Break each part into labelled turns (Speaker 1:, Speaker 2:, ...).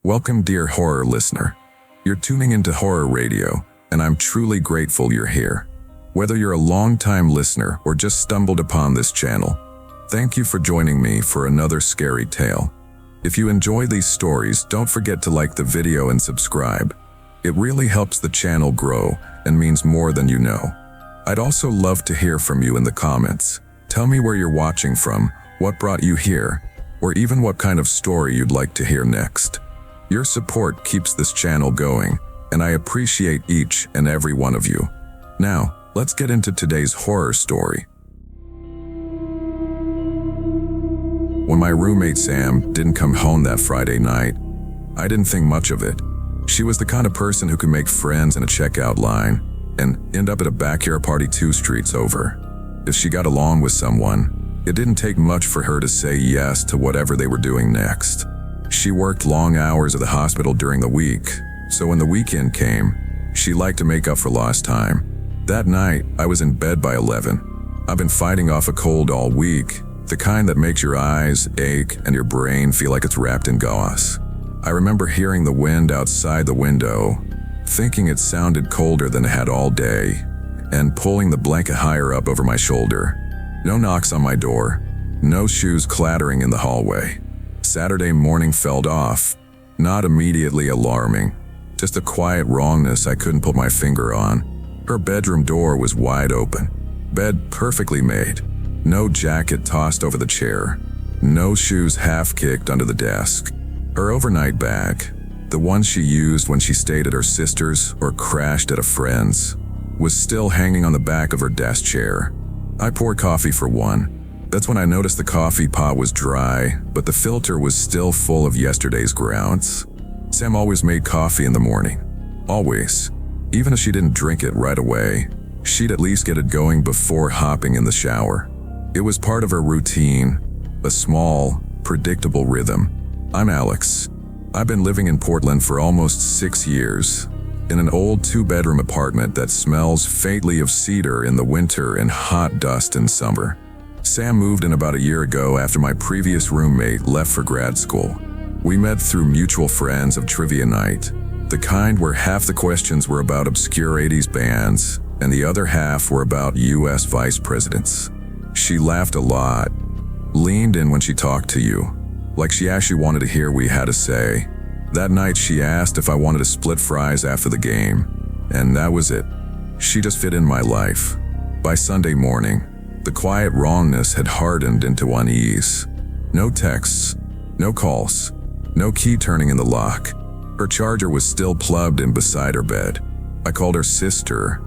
Speaker 1: Welcome, dear horror listener. You're tuning into Horror Radio, and I'm truly grateful you're here. Whether you're a long-time listener or just stumbled upon this channel, thank you for joining me for another scary tale. If you enjoy these stories, don't forget to like the video and subscribe. It really helps the channel grow and means more than you know. I'd also love to hear from you in the comments. Tell me where you're watching from, what brought you here, or even what kind of story you'd like to hear next. Your support keeps this channel going, and I appreciate each and every one of you. Now, let's get into today's horror story. When my roommate Sam didn't come home that Friday night, I didn't think much of it. She was the kind of person who could make friends in a checkout line and end up at a backyard party 2 streets over. If she got along with someone, it didn't take much for her to say yes to whatever they were doing next. She worked long hours at the hospital during the week, so when the weekend came, she liked to make up for lost time. That night, I was in bed by 11. I've been fighting off a cold all week, the kind that makes your eyes ache and your brain feel like it's wrapped in gauze. I remember hearing the wind outside the window, thinking it sounded colder than it had all day, and pulling the blanket higher up over my shoulder. No knocks on my door, no shoes clattering in the hallway. Saturday morning felt off, not immediately alarming, just a quiet wrongness I couldn't put my finger on. Her bedroom door was wide open, bed perfectly made, no jacket tossed over the chair, no shoes half-kicked under the desk. Her overnight bag, the one she used when she stayed at her sister's or crashed at a friend's, was still hanging on the back of her desk chair. I poured coffee for one. That's when I noticed the coffee pot was dry, but the filter was still full of yesterday's grounds. Sam always made coffee in the morning. Always. Even if she didn't drink it right away, she'd at least get it going before hopping in the shower. It was part of her routine, a small, predictable rhythm. I'm Alex. I've been living in Portland for almost 6 years, in an old 2-bedroom apartment that smells faintly of cedar in the winter and hot dust in summer. Sam moved in about a year ago after my previous roommate left for grad school. We met through mutual friends of trivia night, the kind where half the questions were about obscure 80s bands and the other half were about US vice presidents. She laughed a lot, leaned in when she talked to you, like she actually wanted to hear what we had to say. That night she asked if I wanted to split fries after the game, and that was it. She just fit in my life. By Sunday morning, the quiet wrongness had hardened into unease. No texts, no calls, no key turning in the lock. Her charger was still plugged in beside her bed. I called her sister,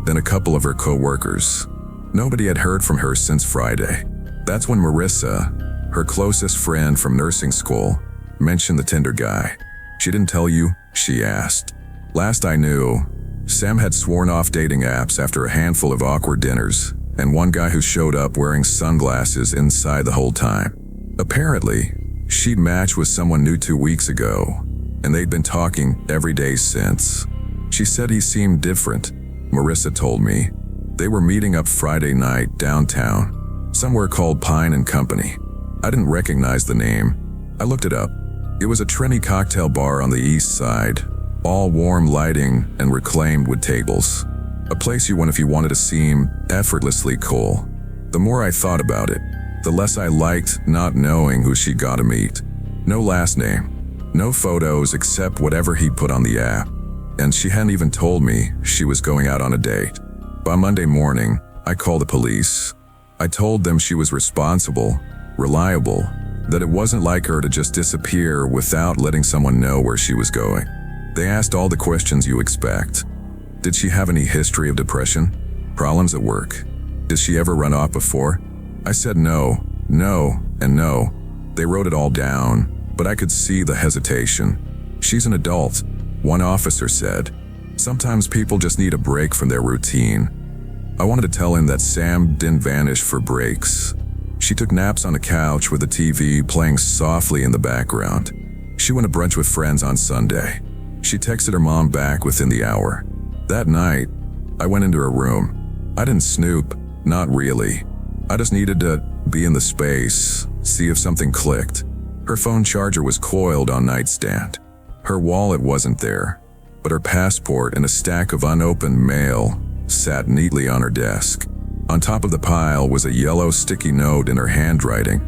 Speaker 1: then a couple of her co-workers. Nobody had heard from her since Friday. That's when Marissa, her closest friend from nursing school, mentioned the Tinder guy. She didn't tell you, she asked. Last I knew, Sam had sworn off dating apps after a handful of awkward dinners, and one guy who showed up wearing sunglasses inside the whole time. Apparently, she'd matched with someone new 2 weeks ago, and they'd been talking every day since. She said he seemed different, Marissa told me. They were meeting up Friday night downtown, somewhere called Pine and Company. I didn't recognize the name. I looked it up. It was a trendy cocktail bar on the east side, all warm lighting and reclaimed wood tables. A place you went if you wanted to seem effortlessly cool. The more I thought about it, the less I liked not knowing who she got to meet. No last name, no photos except whatever he put on the app, and she hadn't even told me she was going out on a date. By Monday morning, I called the police. I told them she was responsible, reliable, that it wasn't like her to just disappear without letting someone know where she was going. They asked all the questions you expect. Did she have any history of depression? Problems at work? Did she ever run off before? I said no, no, and no. They wrote it all down, but I could see the hesitation. She's an adult, one officer said. Sometimes people just need a break from their routine. I wanted to tell him that Sam didn't vanish for breaks. She took naps on a couch with the TV playing softly in the background. She went to brunch with friends on Sunday. She texted her mom back within the hour. That night, I went into her room. I didn't snoop, not really. I just needed to be in the space, see if something clicked. Her phone charger was coiled on nightstand. Her wallet wasn't there, but her passport and a stack of unopened mail sat neatly on her desk. On top of the pile was a yellow sticky note in her handwriting.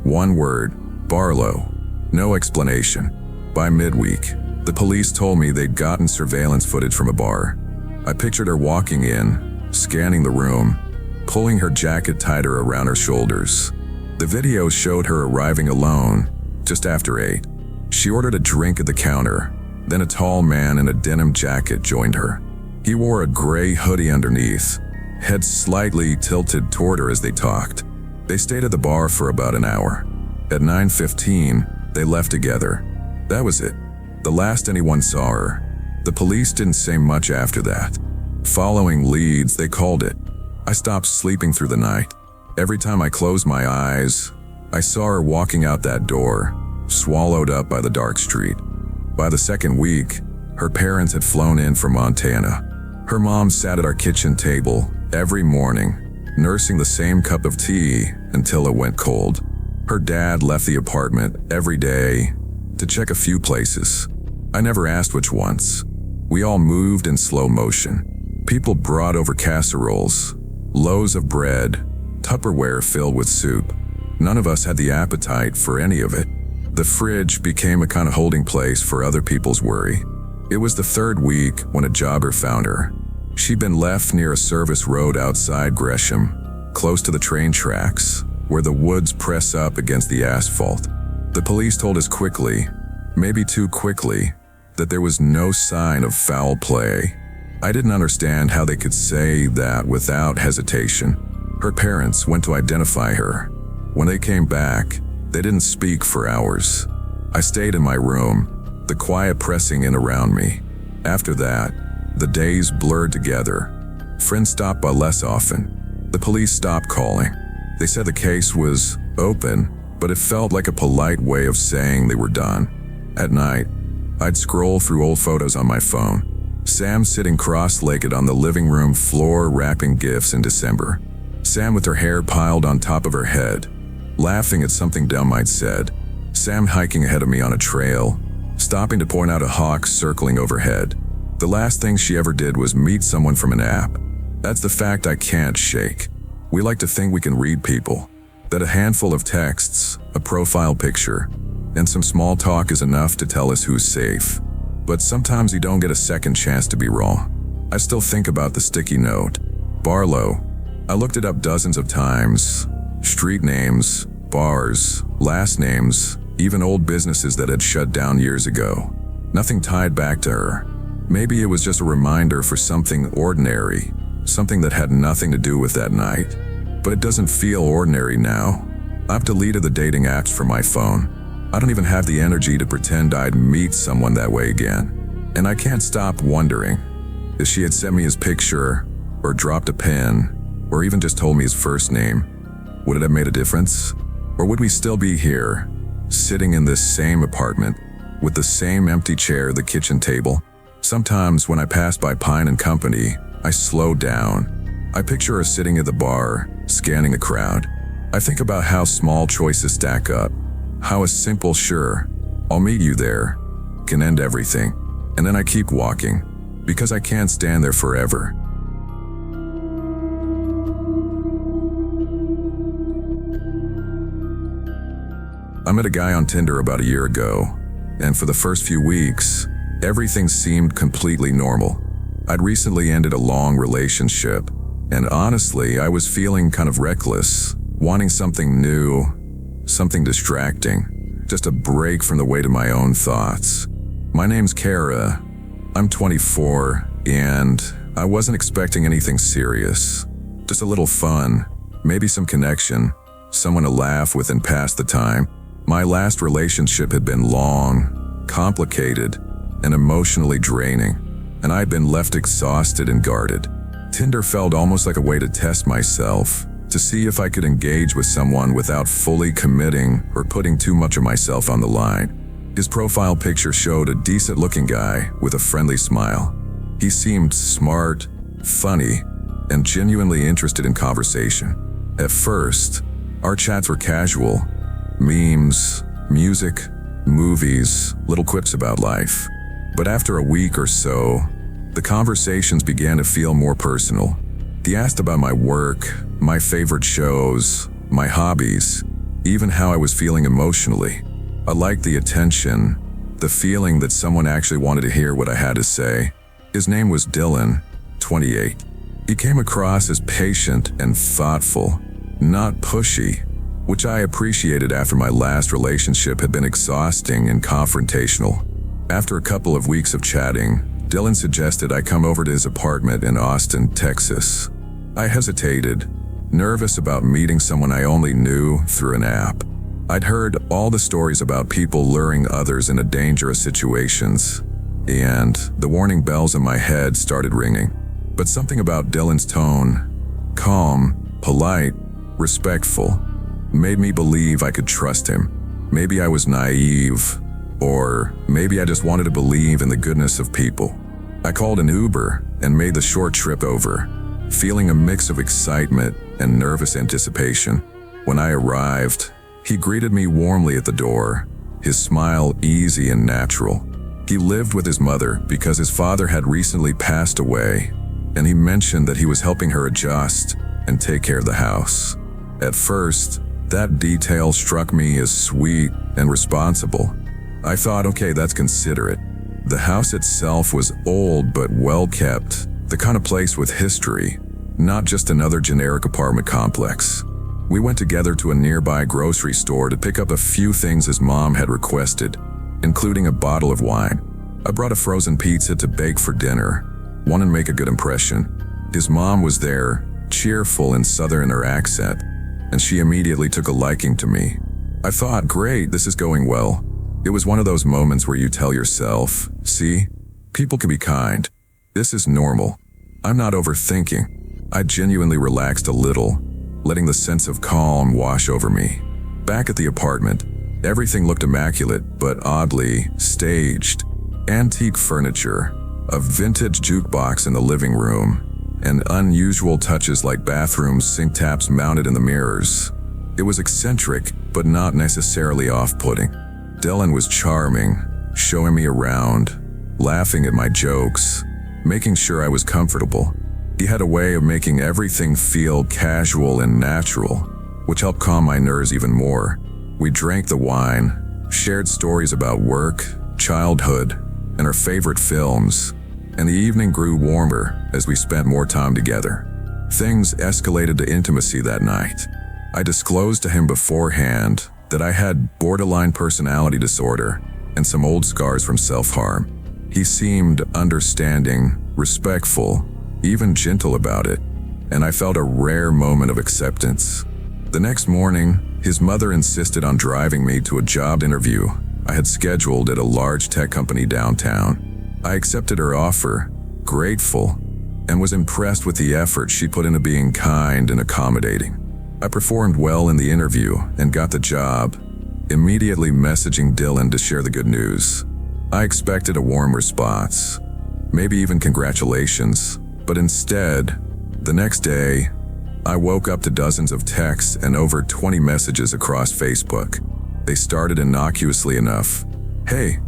Speaker 1: One word, Barlow. No explanation. By midweek, the police told me they'd gotten surveillance footage from a bar. I pictured her walking in, scanning the room, pulling her jacket tighter around her shoulders. The video showed her arriving alone, just after 8. She ordered a drink at the counter, then a tall man in a denim jacket joined her. He wore a gray hoodie underneath, head slightly tilted toward her as they talked. They stayed at the bar for about an hour. At 9:15, they left together. That was it. The last anyone saw her. The police didn't say much after that. Following leads, they called it. I stopped sleeping through the night. Every time I closed my eyes, I saw her walking out that door, swallowed up by the dark street. By the second week, her parents had flown in from Montana. Her mom sat at our kitchen table every morning, nursing the same cup of tea until it went cold. Her dad left the apartment every day to check a few places. I never asked which ones. We all moved in slow motion. People brought over casseroles, loaves of bread, Tupperware filled with soup. None of us had the appetite for any of it. The fridge became a kind of holding place for other people's worry. It was the third week when a jogger found her. She'd been left near a service road outside Gresham, close to the train tracks, where the woods press up against the asphalt. The police told us quickly, maybe too quickly, that there was no sign of foul play. I didn't understand how they could say that without hesitation. Her parents went to identify her. When they came back, they didn't speak for hours. I stayed in my room, the quiet pressing in around me. After that, the days blurred together. Friends stopped by less often. The police stopped calling. They said the case was open, but it felt like a polite way of saying they were done. At night, I'd scroll through old photos on my phone. Sam sitting cross-legged on the living room floor wrapping gifts in December. Sam with her hair piled on top of her head, laughing at something dumb I'd said. Sam hiking ahead of me on a trail, stopping to point out a hawk circling overhead. The last thing she ever did was meet someone from an app. That's the fact I can't shake. We like to think we can read people, that a handful of texts, a profile picture, and some small talk is enough to tell us who's safe. But sometimes you don't get a second chance to be wrong. I still think about the sticky note. Barlow. I looked it up dozens of times. Street names, bars, last names, even old businesses that had shut down years ago. Nothing tied back to her. Maybe it was just a reminder for something ordinary, something that had nothing to do with that night. But it doesn't feel ordinary now. I've deleted the dating apps from my phone. I don't even have the energy to pretend I'd meet someone that way again. And I can't stop wondering, if she had sent me his picture, or dropped a pin, or even just told me his first name, would it have made a difference? Or would we still be here, sitting in this same apartment, with the same empty chair, the kitchen table? Sometimes when I pass by Pine and Company, I slow down. I picture her sitting at the bar, scanning the crowd. I think about how small choices stack up, how a simple "sure, I'll meet you there" can end everything. And then I keep walking, because I can't stand there forever. I met a guy on Tinder about a year ago, and for the first few weeks, everything seemed completely normal. I'd recently ended a long relationship, and honestly, I was feeling kind of reckless, wanting something new, something distracting, just a break from the weight of my own thoughts. My name's Kara. I'm 24, and I wasn't expecting anything serious. Just a little fun, maybe some connection, someone to laugh with and pass the time. My last relationship had been long, complicated, and emotionally draining, and I'd been left exhausted and guarded. Tinder felt almost like a way to test myself, to see if I could engage with someone without fully committing or putting too much of myself on the line. His profile picture showed a decent-looking guy with a friendly smile. He seemed smart, funny, and genuinely interested in conversation. At first, our chats were casual. Memes, music, movies, little quips about life. But after a week or so, the conversations began to feel more personal. He asked about my work, my favorite shows, my hobbies, even how I was feeling emotionally. I liked the attention, the feeling that someone actually wanted to hear what I had to say. His name was Dylan, 28. He came across as patient and thoughtful, not pushy, which I appreciated after my last relationship had been exhausting and confrontational. After a couple of weeks of chatting, Dylan suggested I come over to his apartment in Austin, Texas. I hesitated, nervous about meeting someone I only knew through an app. I'd heard all the stories about people luring others into dangerous situations, and the warning bells in my head started ringing. But something about Dylan's tone, calm, polite, respectful, made me believe I could trust him. Maybe I was naive, or maybe I just wanted to believe in the goodness of people. I called an Uber and made the short trip over, feeling a mix of excitement and nervous anticipation. When I arrived, he greeted me warmly at the door, his smile easy and natural. He lived with his mother because his father had recently passed away, and he mentioned that he was helping her adjust and take care of the house. At first, that detail struck me as sweet and responsible. I thought, okay, that's considerate. The house itself was old but well kept, the kind of place with history, not just another generic apartment complex. We went together to a nearby grocery store to pick up a few things his mom had requested, including a bottle of wine. I brought a frozen pizza to bake for dinner, wanted to make a good impression. His mom was there, cheerful and southern in her accent, and she immediately took a liking to me. I thought, great, this is going well. It was one of those moments where you tell yourself, see, people can be kind. This is normal. I'm not overthinking. I genuinely relaxed a little, letting the sense of calm wash over me. Back at the apartment, everything looked immaculate but oddly staged. Antique furniture, a vintage jukebox in the living room, and unusual touches like bathroom sink taps mounted in the mirrors. It was eccentric, but not necessarily off-putting. Dylan was charming, showing me around, laughing at my jokes, making sure I was comfortable. He had a way of making everything feel casual and natural, which helped calm my nerves even more. We drank the wine, shared stories about work, childhood, and our favorite films, and the evening grew warmer as we spent more time together. Things escalated to intimacy that night. I disclosed to him beforehand that I had borderline personality disorder and some old scars from self-harm. He seemed understanding, respectful, even gentle about it, and I felt a rare moment of acceptance. The next morning, his mother insisted on driving me to a job interview I had scheduled at a large tech company downtown. I accepted her offer, grateful, and was impressed with the effort she put into being kind and accommodating. I performed well in the interview and got the job, immediately messaging Dylan to share the good news. I expected a warm response, maybe even congratulations, but instead, the next day, I woke up to dozens of texts and over 20 messages across Facebook. They started innocuously enough. Hey,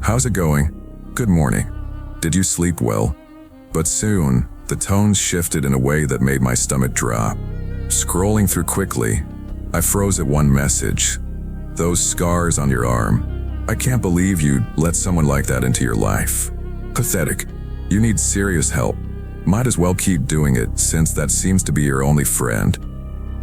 Speaker 1: how's it going? Good morning. Did you sleep well? But soon, the tone shifted in a way that made my stomach drop. Scrolling through quickly, I froze at one message. Those scars on your arm. I can't believe you'd let someone like that into your life. Pathetic. You need serious help. Might as well keep doing it since that seems to be your only friend.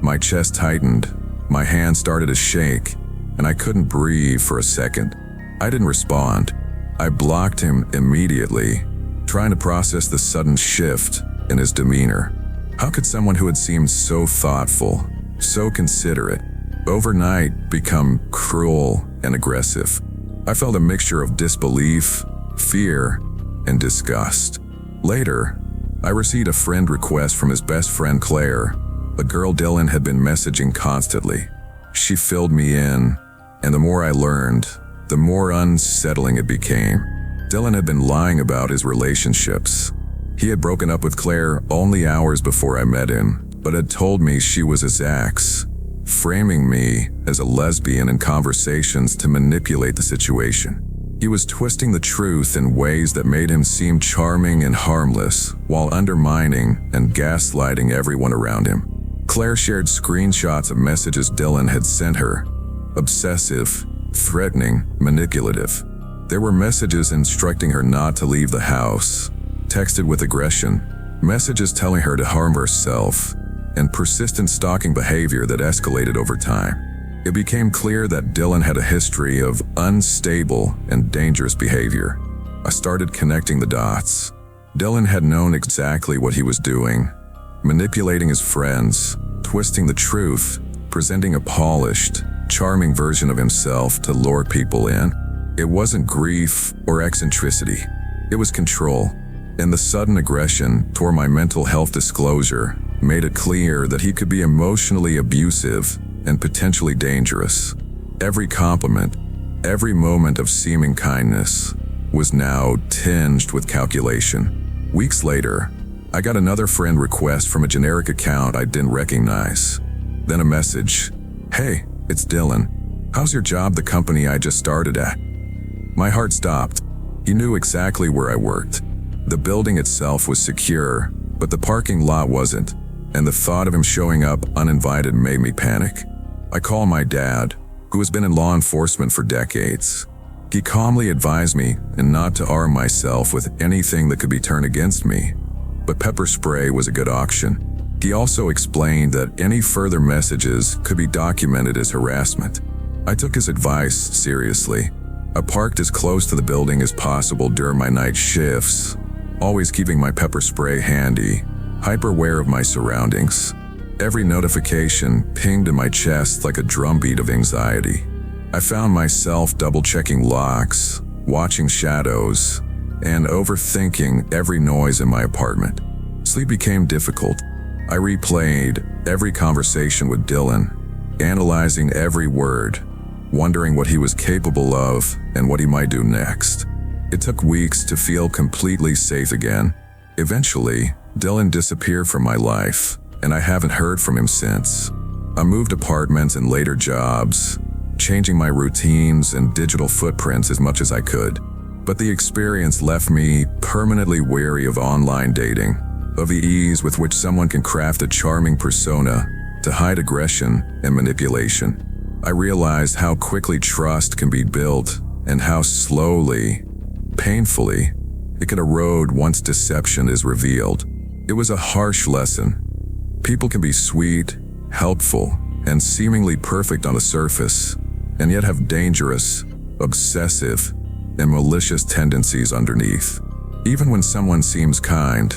Speaker 1: My chest tightened, my hand started to shake, and I couldn't breathe for a second. I didn't respond. I blocked him immediately, trying to process the sudden shift in his demeanor. How could someone who had seemed so thoughtful, so considerate, overnight become cruel and aggressive? I felt a mixture of disbelief, fear, and disgust. Later, I received a friend request from his best friend Claire, a girl Dylan had been messaging constantly. She filled me in, and the more I learned, the more unsettling it became. Dylan had been lying about his relationships. He had broken up with Claire only hours before I met him, but had told me she was his ex, framing me as a lesbian in conversations to manipulate the situation. He was twisting the truth in ways that made him seem charming and harmless, while undermining and gaslighting everyone around him. Claire shared screenshots of messages Dylan had sent her. Obsessive, threatening, manipulative. There were messages instructing her not to leave the house, texted with aggression, messages telling her to harm herself, and persistent stalking behavior that escalated over time. It became clear that Dylan had a history of unstable and dangerous behavior. I started connecting the dots. Dylan had known exactly what he was doing, manipulating his friends, twisting the truth, presenting a polished, charming version of himself to lure people in. It wasn't grief or eccentricity. It was control. And the sudden aggression toward my mental health disclosure made it clear that he could be emotionally abusive and potentially dangerous. Every compliment, every moment of seeming kindness was now tinged with calculation. Weeks later, I got another friend request from a generic account I didn't recognize. Then a message, "Hey, it's Dylan. How's your job, the company I just started at?" My heart stopped. He knew exactly where I worked. The building itself was secure, but the parking lot wasn't, and the thought of him showing up uninvited made me panic. I called my dad, who has been in law enforcement for decades. He calmly advised me not to arm myself with anything that could be turned against me, but pepper spray was a good option. He also explained that any further messages could be documented as harassment. I took his advice seriously. I parked as close to the building as possible during my night shifts, always keeping my pepper spray handy, hyper aware of my surroundings. Every notification pinged in my chest like a drumbeat of anxiety. I found myself double-checking locks, watching shadows, and overthinking every noise in my apartment. Sleep became difficult. I replayed every conversation with Dylan, analyzing every word, wondering what he was capable of and what he might do next. It took weeks to feel completely safe again. Eventually, Dylan disappeared from my life, and I haven't heard from him since. I moved apartments and later jobs, changing my routines and digital footprints as much as I could. But the experience left me permanently wary of online dating, of the ease with which someone can craft a charming persona to hide aggression and manipulation. I realized how quickly trust can be built and how slowly, painfully, it can erode once deception is revealed. It was a harsh lesson. People can be sweet, helpful, and seemingly perfect on the surface, and yet have dangerous, obsessive, and malicious tendencies underneath. Even when someone seems kind,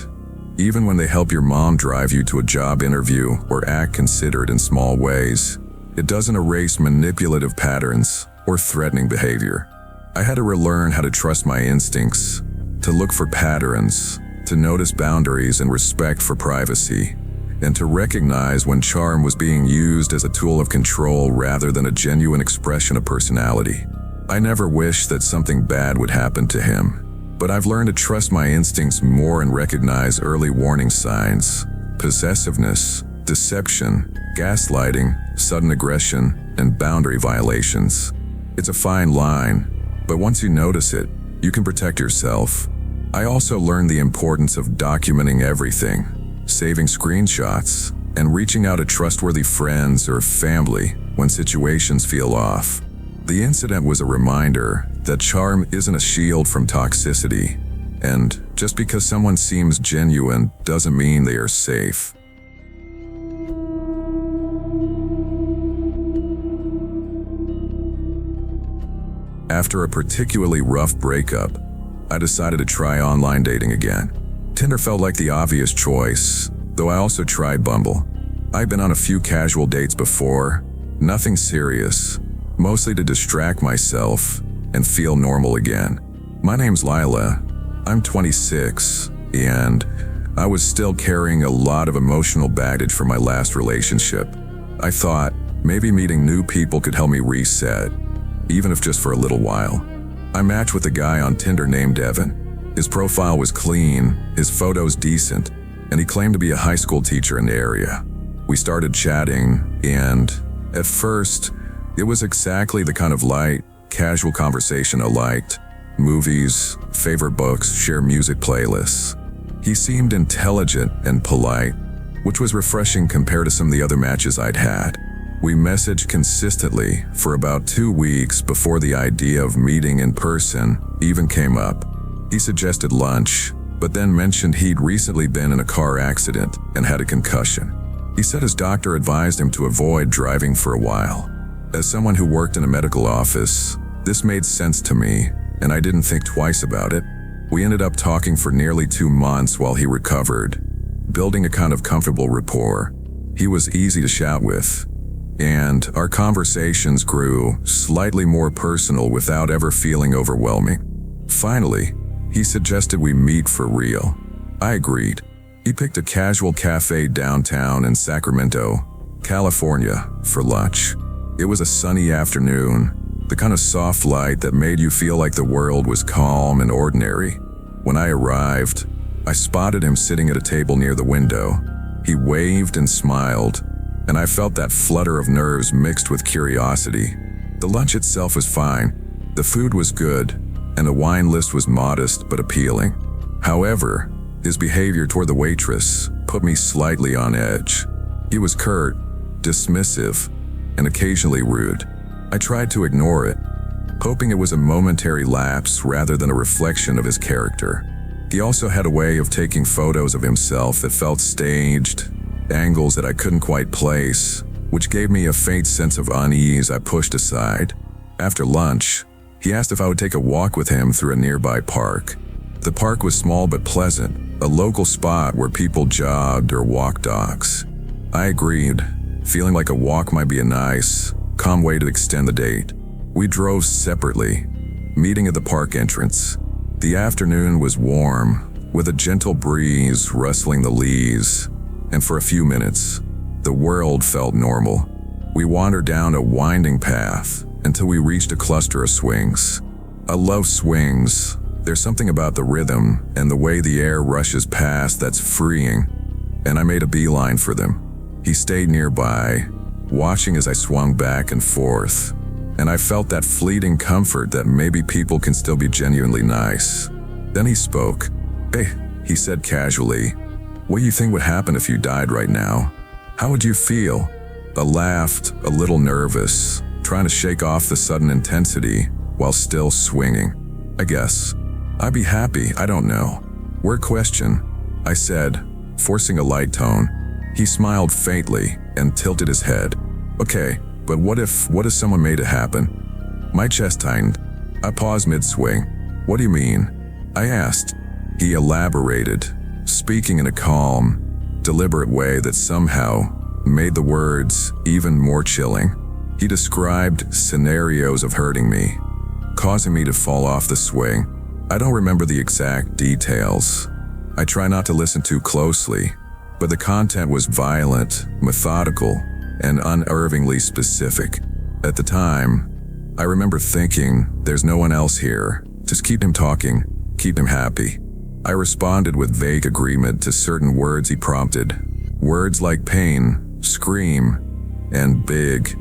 Speaker 1: even when they help your mom drive you to a job interview or act considerate in small ways, it doesn't erase manipulative patterns or threatening behavior. I had to relearn how to trust my instincts, to look for patterns, to notice boundaries and respect for privacy, and to recognize when charm was being used as a tool of control rather than a genuine expression of personality. I never wished that something bad would happen to him, but I've learned to trust my instincts more and recognize early warning signs: possessiveness, deception, gaslighting, sudden aggression, and boundary violations. It's a fine line, but once you notice it, you can protect yourself. I also learned the importance of documenting everything, saving screenshots, and reaching out to trustworthy friends or family when situations feel off. The incident was a reminder that charm isn't a shield from toxicity, and just because someone seems genuine doesn't mean they are safe. After a particularly rough breakup, I decided to try online dating again. Tinder felt like the obvious choice, though I also tried Bumble. I'd been on a few casual dates before, nothing serious, mostly to distract myself and feel normal again. My name's Lila, I'm 26, and I was still carrying a lot of emotional baggage from my last relationship. I thought maybe meeting new people could help me reset, even if just for a little while. I matched with a guy on Tinder named Evan. His profile was clean, his photos decent, and he claimed to be a high school teacher in the area. We started chatting, and At first, it was exactly the kind of light, casual conversation I liked. Movies, favorite books, share music playlists. He seemed intelligent and polite, which was refreshing compared to some of the other matches I'd had. We messaged consistently for about 2 weeks before the idea of meeting in person even came up. He suggested lunch, but then mentioned he'd recently been in a car accident and had a concussion. He said his doctor advised him to avoid driving for a while. As someone who worked in a medical office, this made sense to me, and I didn't think twice about it. We ended up talking for nearly 2 months while he recovered, building a kind of comfortable rapport. He was easy to chat with, and our conversations grew slightly more personal without ever feeling overwhelming. Finally, he suggested we meet for real. I agreed. He picked a casual cafe downtown in Sacramento, California, for lunch. It was a sunny afternoon, the kind of soft light that made you feel like the world was calm and ordinary. When I arrived, I spotted him sitting at a table near the window. He waved and smiled, and I felt that flutter of nerves mixed with curiosity. The lunch itself was fine. The food was good, and the wine list was modest but appealing. However, his behavior toward the waitress put me slightly on edge. He was curt, dismissive, and occasionally rude. I tried to ignore it, hoping it was a momentary lapse rather than a reflection of his character. He also had a way of taking photos of himself that felt staged, angles that I couldn't quite place, which gave me a faint sense of unease I pushed aside. After lunch, he asked if I would take a walk with him through a nearby park. The park was small but pleasant, a local spot where people jogged or walked dogs. I agreed, feeling like a walk might be a nice, calm way to extend the date. We drove separately, meeting at the park entrance. The afternoon was warm, with a gentle breeze rustling the leaves, and for a few minutes, the world felt normal. We wandered down a winding path until we reached a cluster of swings. I love swings. There's something about the rhythm and the way the air rushes past that's freeing, and I made a beeline for them. He stayed nearby, watching as I swung back and forth, and I felt that fleeting comfort that maybe people can still be genuinely nice. Then he spoke. "Hey," he said casually, "what do you think would happen if you died right now? How would you feel?" I laughed, a little nervous, trying to shake off the sudden intensity while still swinging. "I guess I'd be happy, I don't know." "Weird question," I said, forcing a light tone. He smiled faintly and tilted his head. "Okay, but what if someone made it happen?" My chest tightened. I paused mid-swing. "What do you mean?" I asked. He elaborated, speaking in a calm, deliberate way that somehow made the words even more chilling. He described scenarios of hurting me, causing me to fall off the swing. I don't remember the exact details. I try not to listen too closely, but the content was violent, methodical, and unervingly specific. At the time, I remember thinking, there's no one else here. Just keep him talking, keep him happy. I responded with vague agreement to certain words he prompted. Words like pain, scream, and big,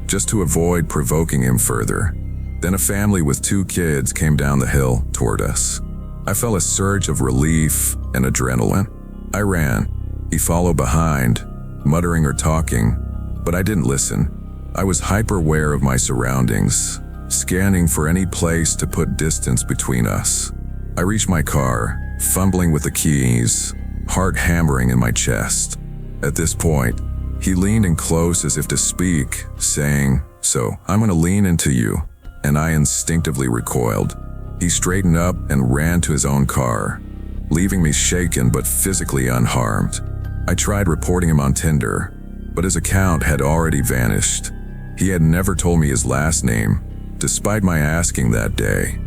Speaker 1: just to avoid provoking him further. Then a family with 2 kids came down the hill toward us. I felt a surge of relief and adrenaline. I ran. He followed behind, muttering or talking, but I didn't listen. I was hyper-aware of my surroundings, scanning for any place to put distance between us. I reached my car, fumbling with the keys, heart hammering in my chest. At this point, he leaned in close as if to speak, saying, "So, I'm gonna lean into you," and I instinctively recoiled. He straightened up and ran to his own car, leaving me shaken but physically unharmed. I tried reporting him on Tinder, but his account had already vanished. He had never told me his last name, despite my asking that day,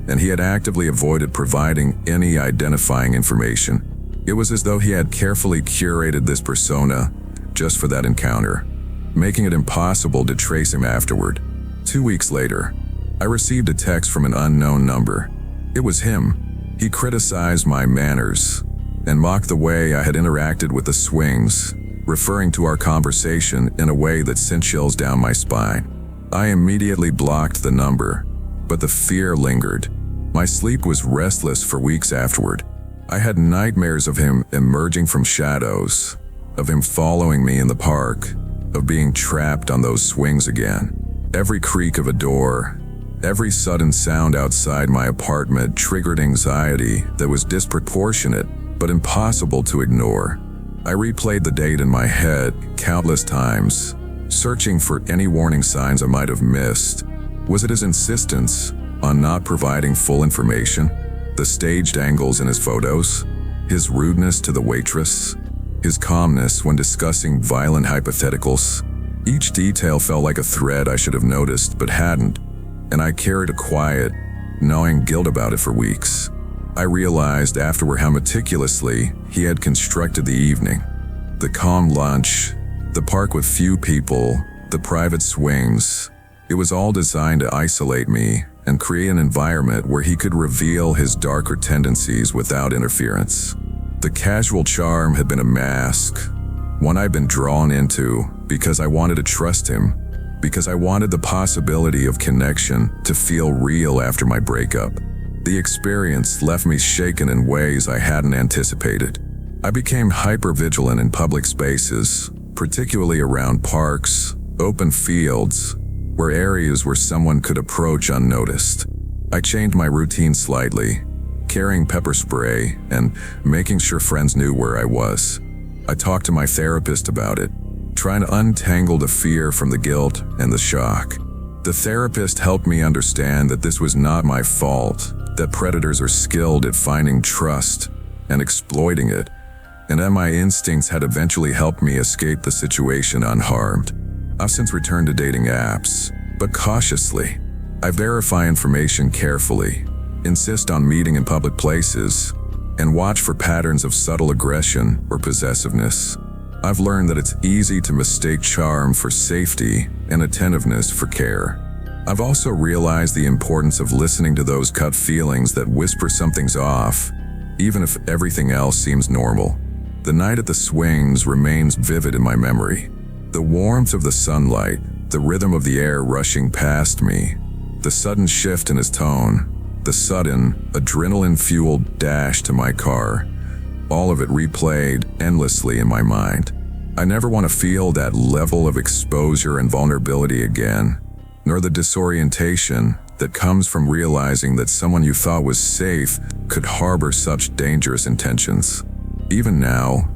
Speaker 1: and he had actively avoided providing any identifying information. It was as though he had carefully curated this persona just for that encounter, making it impossible to trace him afterward. 2 weeks later, I received a text from an unknown number. It was him. He criticized my manners and mocked the way I had interacted with the swings, referring to our conversation in a way that sent chills down my spine. I immediately blocked the number, but the fear lingered. My sleep was restless for weeks afterward. I had nightmares of him emerging from shadows, of him following me in the park, of being trapped on those swings again. Every creak of a door, every sudden sound outside my apartment triggered anxiety that was disproportionate but impossible to ignore. I replayed the date in my head countless times, searching for any warning signs I might have missed. Was it his insistence on not providing full information? The staged angles in his photos? His rudeness to the waitress? His calmness when discussing violent hypotheticals? Each detail felt like a thread I should have noticed but hadn't, and I carried a quiet, gnawing guilt about it for weeks. I realized afterward how meticulously he had constructed the evening. The calm lunch, the park with few people, the private swings. It was all designed to isolate me and create an environment where he could reveal his darker tendencies without interference. The casual charm had been a mask, one I'd been drawn into because I wanted to trust him, because I wanted the possibility of connection to feel real after my breakup. The experience left me shaken in ways I hadn't anticipated. I became hyper-vigilant in public spaces, particularly around parks, open fields, where areas where someone could approach unnoticed. I changed my routine slightly, carrying pepper spray and making sure friends knew where I was. I talked to my therapist about it, trying to untangle the fear from the guilt and the shock. The therapist helped me understand that this was not my fault, that predators are skilled at finding trust and exploiting it, and that my instincts had eventually helped me escape the situation unharmed. I've since returned to dating apps, but cautiously. I verify information carefully, insist on meeting in public places, and watch for patterns of subtle aggression or possessiveness. I've learned that it's easy to mistake charm for safety and attentiveness for care. I've also realized the importance of listening to those gut feelings that whisper something's off, even if everything else seems normal. The night at the swings remains vivid in my memory. The warmth of the sunlight, the rhythm of the air rushing past me, the sudden shift in his tone, the sudden, adrenaline-fueled dash to my car, all of it replayed endlessly in my mind. I never want to feel that level of exposure and vulnerability again, nor the disorientation that comes from realizing that someone you thought was safe could harbor such dangerous intentions. Even now,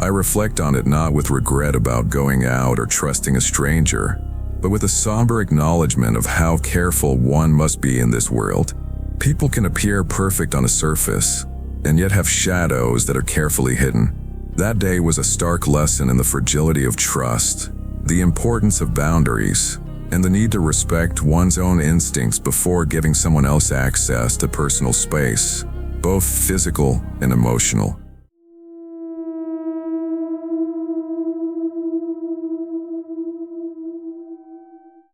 Speaker 1: I reflect on it not with regret about going out or trusting a stranger, but with a somber acknowledgement of how careful one must be in this world. People can appear perfect on a surface, and yet have shadows that are carefully hidden. That day was a stark lesson in the fragility of trust, the importance of boundaries, and the need to respect one's own instincts before giving someone else access to personal space, both physical and emotional.